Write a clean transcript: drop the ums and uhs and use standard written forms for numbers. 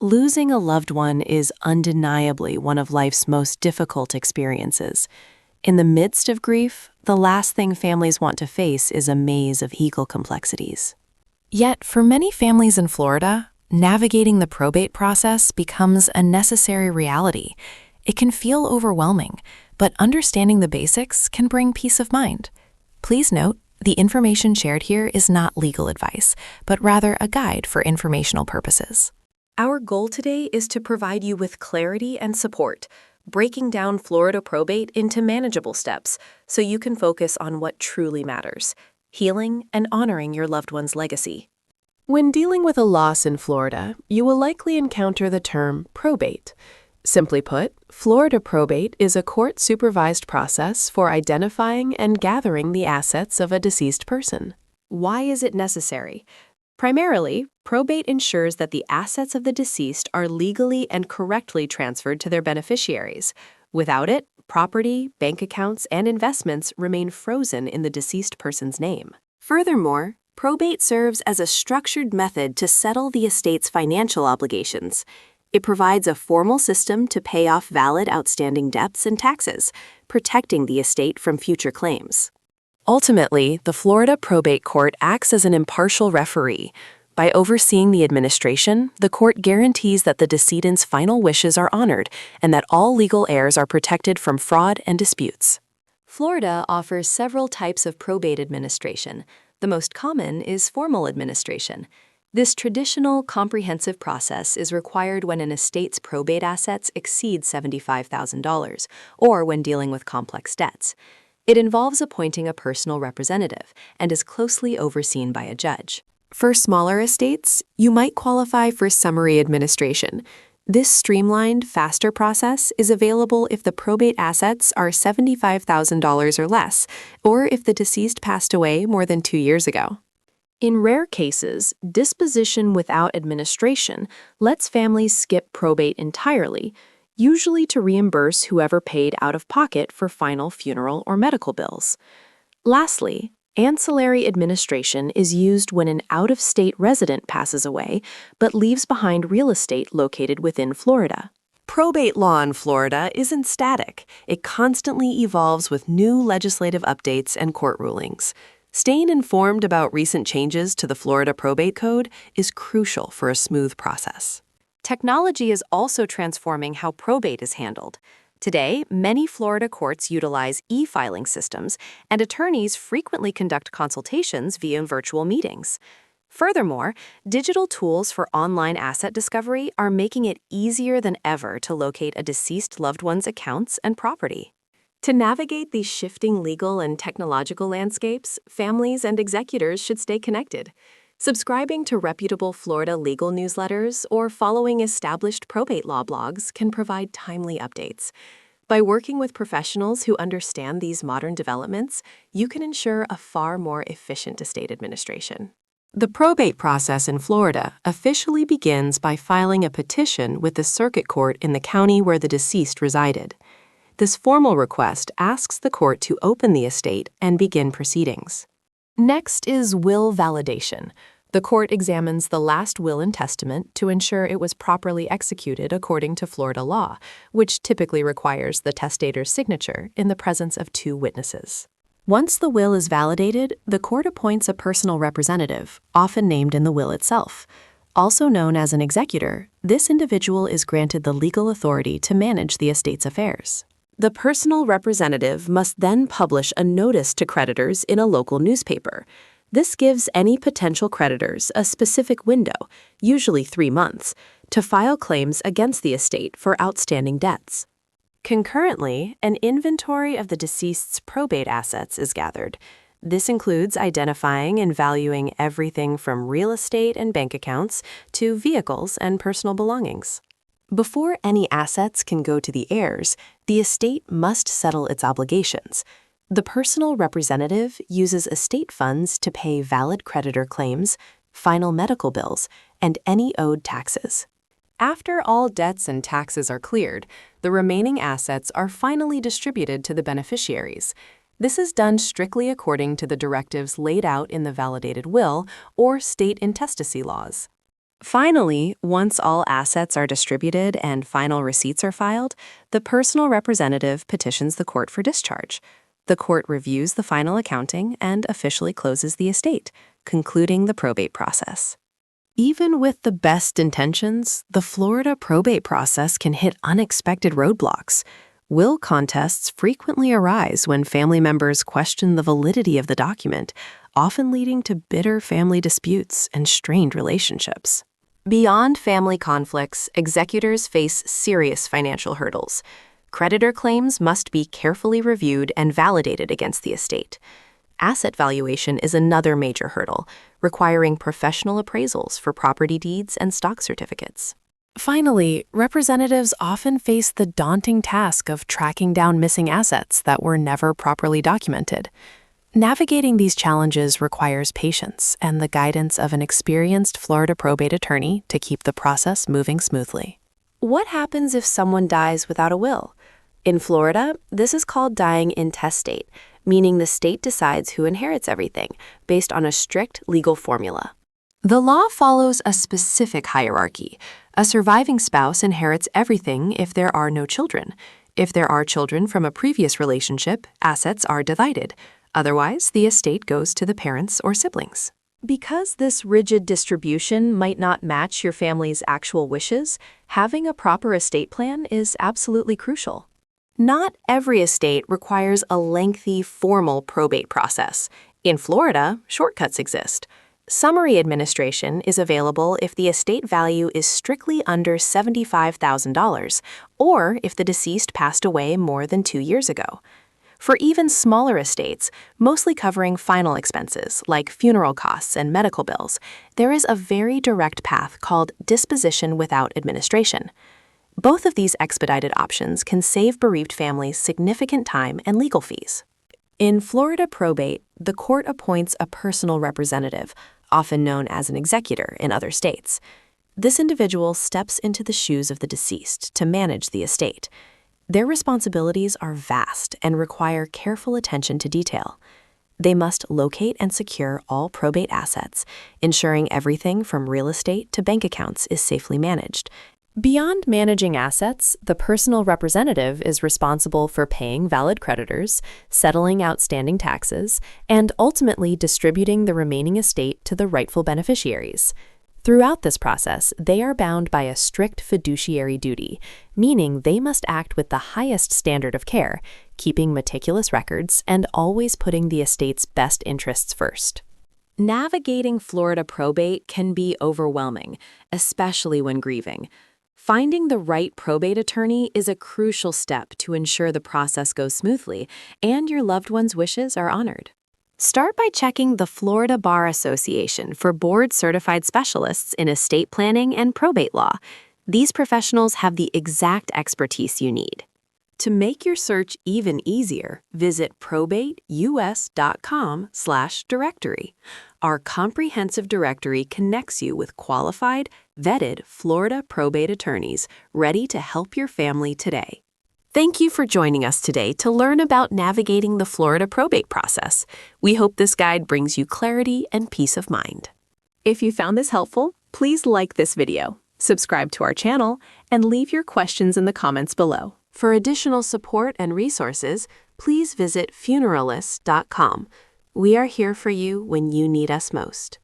Losing a loved one is undeniably one of life's most difficult experiences. In the midst of grief, the last thing families want to face is a maze of legal complexities. Yet, for many families in Florida, navigating the probate process becomes a necessary reality. It can feel overwhelming, but understanding the basics can bring peace of mind. Please note, the information shared here is not legal advice, but rather a guide for informational purposes. Our goal today is to provide you with clarity and support, breaking down Florida probate into manageable steps so you can focus on what truly matters: healing and honoring your loved one's legacy. When dealing with a loss in Florida, you will likely encounter the term probate. Simply put, Florida probate is a court-supervised process for identifying and gathering the assets of a deceased person. Why is it necessary? Primarily, probate ensures that the assets of the deceased are legally and correctly transferred to their beneficiaries. Without it, property, bank accounts, and investments remain frozen in the deceased person's name. Furthermore, probate serves as a structured method to settle the estate's financial obligations. It provides a formal system to pay off valid outstanding debts and taxes, protecting the estate from future claims. Ultimately, the Florida Probate Court acts as an impartial referee. By overseeing the administration, the court guarantees that the decedent's final wishes are honored and that all legal heirs are protected from fraud and disputes. Florida offers several types of probate administration. The most common is formal administration. This traditional, comprehensive process is required when an estate's probate assets exceed $75,000 or when dealing with complex debts. It involves appointing a personal representative and is closely overseen by a judge. For smaller estates, you might qualify for summary administration. This streamlined, faster process is available if the probate assets are $75,000 or less, or if the deceased passed away more than 2 years ago. In rare cases, disposition without administration lets families skip probate entirely, usually to reimburse whoever paid out of pocket for final funeral or medical bills. Lastly, ancillary administration is used when an out-of-state resident passes away but leaves behind real estate located within Florida. Probate law in Florida isn't static. It constantly evolves with new legislative updates and court rulings. Staying informed about recent changes to the Florida Probate Code is crucial for a smooth process. Technology is also transforming how probate is handled. Today, many Florida courts utilize e-filing systems, and attorneys frequently conduct consultations via virtual meetings. Furthermore, digital tools for online asset discovery are making it easier than ever to locate a deceased loved one's accounts and property. To navigate these shifting legal and technological landscapes, families and executors should stay connected. Subscribing to reputable Florida legal newsletters or following established probate law blogs can provide timely updates. By working with professionals who understand these modern developments, you can ensure a far more efficient estate administration. The probate process in Florida officially begins by filing a petition with the circuit court in the county where the deceased resided. This formal request asks the court to open the estate and begin proceedings. Next is will validation. The court examines the last will and testament to ensure it was properly executed according to Florida law, which typically requires the testator's signature in the presence of 2 witnesses. Once the will is validated, the court appoints a personal representative, often named in the will itself. Also known as an executor, this individual is granted the legal authority to manage the estate's affairs. The personal representative must then publish a notice to creditors in a local newspaper. This gives any potential creditors a specific window, usually 3 months, to file claims against the estate for outstanding debts. Concurrently, an inventory of the deceased's probate assets is gathered. This includes identifying and valuing everything from real estate and bank accounts to vehicles and personal belongings. Before any assets can go to the heirs, the estate must settle its obligations. The personal representative uses estate funds to pay valid creditor claims, final medical bills, and any owed taxes. After all debts and taxes are cleared, the remaining assets are finally distributed to the beneficiaries. This is done strictly according to the directives laid out in the validated will or state intestacy laws. Finally, once all assets are distributed and final receipts are filed, the personal representative petitions the court for discharge. The court reviews the final accounting and officially closes the estate, concluding the probate process. Even with the best intentions, the Florida probate process can hit unexpected roadblocks. Will contests frequently arise when family members question the validity of the document, often leading to bitter family disputes and strained relationships. Beyond family conflicts, executors face serious financial hurdles. Creditor claims must be carefully reviewed and validated against the estate. Asset valuation is another major hurdle, requiring professional appraisals for property deeds and stock certificates. Finally, representatives often face the daunting task of tracking down missing assets that were never properly documented. Navigating these challenges requires patience and the guidance of an experienced Florida probate attorney to keep the process moving smoothly. What happens if someone dies without a will? In Florida, this is called dying intestate, meaning the state decides who inherits everything based on a strict legal formula. The law follows a specific hierarchy. A surviving spouse inherits everything if there are no children. If there are children from a previous relationship, assets are divided. Otherwise, the estate goes to the parents or siblings. Because this rigid distribution might not match your family's actual wishes, having a proper estate plan is absolutely crucial. Not every estate requires a lengthy, formal probate process. In Florida, shortcuts exist. Summary administration is available if the estate value is strictly under $75,000 or if the deceased passed away more than 2 years ago. For even smaller estates, mostly covering final expenses like funeral costs and medical bills, there is a very direct path called disposition without administration. Both of these expedited options can save bereaved families significant time and legal fees. In Florida probate, the court appoints a personal representative, often known as an executor in other states. This individual steps into the shoes of the deceased to manage the estate. Their responsibilities are vast and require careful attention to detail. They must locate and secure all probate assets, ensuring everything from real estate to bank accounts is safely managed. Beyond managing assets, the personal representative is responsible for paying valid creditors, settling outstanding taxes, and ultimately distributing the remaining estate to the rightful beneficiaries. Throughout this process, they are bound by a strict fiduciary duty, meaning they must act with the highest standard of care, keeping meticulous records and always putting the estate's best interests first. Navigating Florida probate can be overwhelming, especially when grieving. Finding the right probate attorney is a crucial step to ensure the process goes smoothly and your loved one's wishes are honored. Start by checking the Florida Bar Association for board-certified specialists in estate planning and probate law. These professionals have the exact expertise you need. To make your search even easier, visit probateus.com/directory. Our comprehensive directory connects you with qualified, vetted Florida probate attorneys ready to help your family today. Thank you for joining us today to learn about navigating the Florida probate process. We hope this guide brings you clarity and peace of mind. If you found this helpful, please like this video, subscribe to our channel, and leave your questions in the comments below. For additional support and resources, please visit funeralist.com. We are here for you when you need us most.